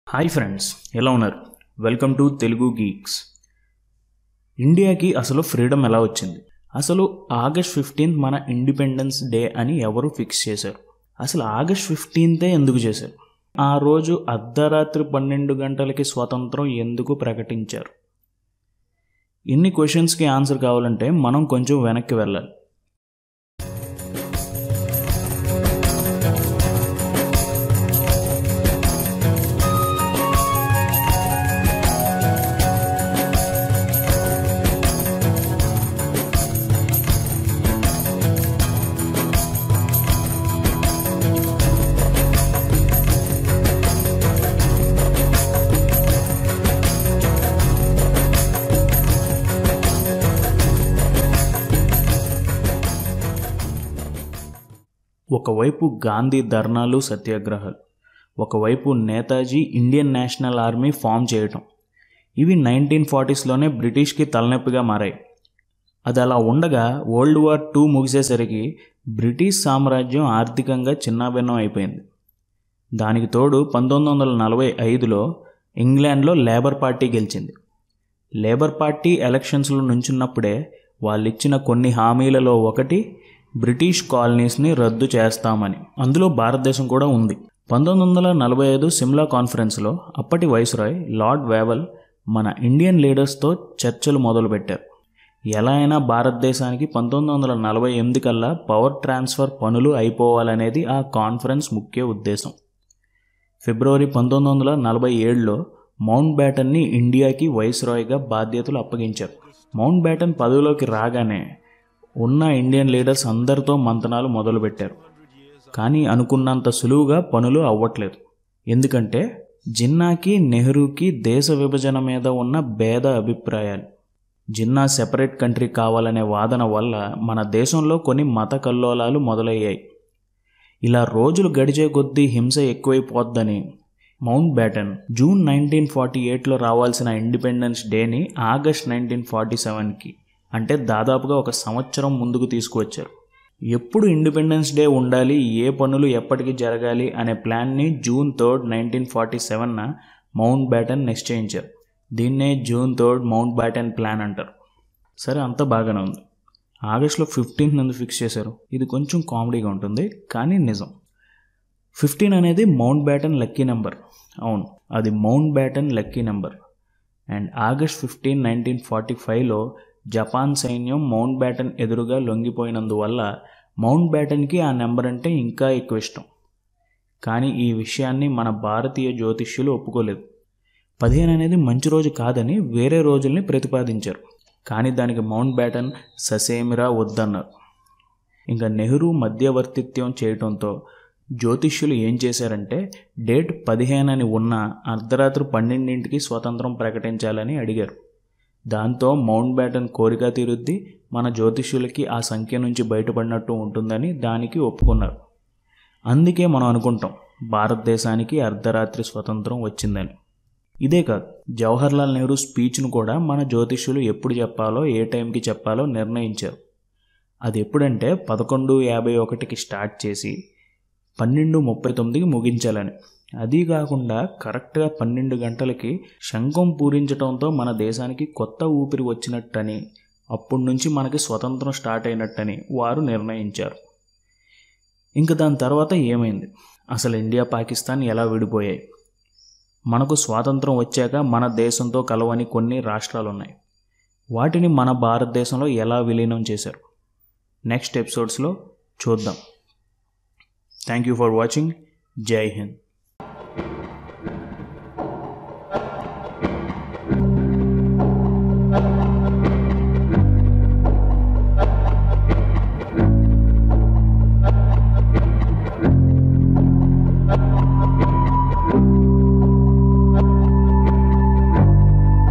Hi friends, ఎలా ఉన్నారు? Welcome to Telugu Geeks. ఇండియాకి అసలు ఫ్రీడమ్ ఎలా వచ్చింది? అసలు ఆగస్ట్ 15 మన ఇండిపెండెన్స్ డే అని ఎవరు ఫిక్స్ చేశారు? అసలు ఆగస్ట్ 15 ఎందుకు చేశారు? ఆ రోజు అర్ధరాత్రి 12 గంటలకి స్వాతంత్రం ఎందుకు ప్రకటించారు? ఇన్ని క్వశ్చన్స్కి ఆన్సర్ కావాలంటే మనం కొంచెం వెనక్కి వెళ్ళాలి. ఒకవైపు గాంధీ ధర్నాలు, సత్యాగ్రహాలు, ఒకవైపు Netaji Indian National Army form చేయటం, ఇవి 1940స్లోనే బ్రిటిష్కి తలనొప్పిగా మారాయి. అది అలా ఉండగా వరల్డ్ వార్ II ముగిసేసరికి బ్రిటిష్ సామ్రాజ్యం ఆర్థికంగా చిన్నాభిన్నం అయిపోయింది. దానికి తోడు 1945లో ఇంగ్లాండ్లో లేబర్ పార్టీ గెలిచింది. లేబర్ పార్టీ ఎలక్షన్స్లో నుంచున్నప్పుడే వాళ్ళిచ్చిన కొన్ని హామీలలో ఒకటి బ్రిటిష్ కాలనీస్ని రద్దు చేస్తామని. అందులో భారతదేశం కూడా ఉంది. 1945 సిమ్లా కాన్ఫరెన్స్లో అప్పటి వైస్రాయ్ లార్డ్ వేవల్ మన ఇండియన్ లీడర్స్తో చర్చలు మొదలుపెట్టారు. ఎలా అయినా భారతదేశానికి 1948 కల్లా పవర్ ట్రాన్స్ఫర్ పనులు అయిపోవాలనేది ఆ కాన్ఫరెన్స్ ముఖ్య ఉద్దేశం. ఫిబ్రవరి 1947లో మౌంట్ బ్యాటన్ని ఇండియాకి వైస్రాయ్గా బాధ్యతలు అప్పగించారు. మౌంట్ బ్యాటన్ పదవిలోకి రాగానే ఉన్న ఇండియన్ లీడర్స్ అందరితో మంతనాలు మొదలుపెట్టారు. కానీ అనుకున్నంత సులువుగా పనులు అవ్వట్లేదు. ఎందుకంటే జిన్నాకి, నెహ్రూకి దేశ విభజన మీద ఉన్న భేద అభిప్రాయాలు. జిన్నా సెపరేట్ కంట్రీ కావాలనే వాదన వల్ల మన దేశంలో కొన్ని మత కల్లోలాలు మొదలయ్యాయి. ఇలా రోజులు గడిచే కొద్దీ హింస ఎక్కువైపోద్దని మౌంట్ బ్యాటన్ జూన్ 1948లో రావాల్సిన ఇండిపెండెన్స్ డేని ఆగస్ట్ 1947కి, అంటే దాదాపుగా ఒక సంవత్సరం ముందుకు తీసుకువచ్చారు. ఎప్పుడు ఇండిపెండెన్స్ డే ఉండాలి, ఏ పనులు ఎప్పటికి జరగాలి అనే ప్లాన్ని జూన్ 3, 1947న మౌంట్ బ్యాటన్ నిశ్చయించారు. దీన్నే జూన్ 3 మౌంట్ బ్యాటన్ ప్లాన్ అంటారు. సరే, అంతా బాగానే ఉంది. ఆగస్టులో 15 ఎందుకు ఫిక్స్ చేశారు? ఇది కొంచెం కామెడీగా ఉంటుంది, కానీ నిజం. 15 అనేది మౌంట్ బ్యాటన్ లక్కీ నెంబర్. అవును, అది Mountbatten lucky number. And August 15, 1945లో జపాన్ సైన్యం మౌంట్ బ్యాటన్ ఎదురుగా లొంగిపోయినందువల్ల మౌంట్ బ్యాటన్కి ఆ నెంబర్ అంటే ఇంకా ఎక్కువ ఇష్టం. కానీ ఈ విషయాన్ని మన భారతీయ జ్యోతిష్యులు ఒప్పుకోలేదు. 15 అనేది మంచి రోజు కాదని వేరే రోజుల్ని ప్రతిపాదించారు. కానీ దానికి మౌంట్ బ్యాటన్ ససేమిరా వద్దన్నారు. ఇంకా నెహ్రూ మధ్యవర్తిత్వం చేయడంతో జ్యోతిష్యులు ఏం చేశారంటే డేట్ 15 అని ఉన్న అర్ధరాత్రి 12కి స్వతంత్రం ప్రకటించాలని అడిగారు. దాంతో మౌంట్ బ్యాటన్ కోరిక తీరుద్ది, మన జ్యోతిష్యులకి ఆ సంఖ్య నుంచి బయటపడినట్టు ఉంటుందని దానికి ఒప్పుకున్నారు. అందుకే మనం అనుకుంటాం భారతదేశానికి అర్ధరాత్రి స్వతంత్రం వచ్చిందని. ఇదే కాదు, జవహర్లాల్ నెహ్రూ స్పీచ్ను కూడా మన జ్యోతిష్యులు ఎప్పుడు చెప్పాలో, ఏ టైంకి చెప్పాలో నిర్ణయించారు. అది ఎప్పుడంటే 11:51కి స్టార్ట్ చేసి 12:39కి ముగించాలని. అదీ కాకుండా కరెక్ట్గా 12 గంటలకి శంఖం పూరించడంతో మన దేశానికి కొత్త ఊపిరి వచ్చినట్టని, అప్పటి నుంచి మనకి స్వతంత్రం స్టార్ట్ అయినట్టని వారు నిర్ణయించారు. ఇంకా దాని తర్వాత ఏమైంది? అసలు ఇండియా, పాకిస్తాన్ ఎలా విడిపోయాయి? మనకు స్వాతంత్రం వచ్చాక మన దేశంతో కలవని కొన్ని రాష్ట్రాలు ఉన్నాయి. వాటిని మన భారతదేశంలో ఎలా విలీనం చేశారు? నెక్స్ట్ ఎపిసోడ్స్లో చూద్దాం. Thank you for watching. జై హింద్.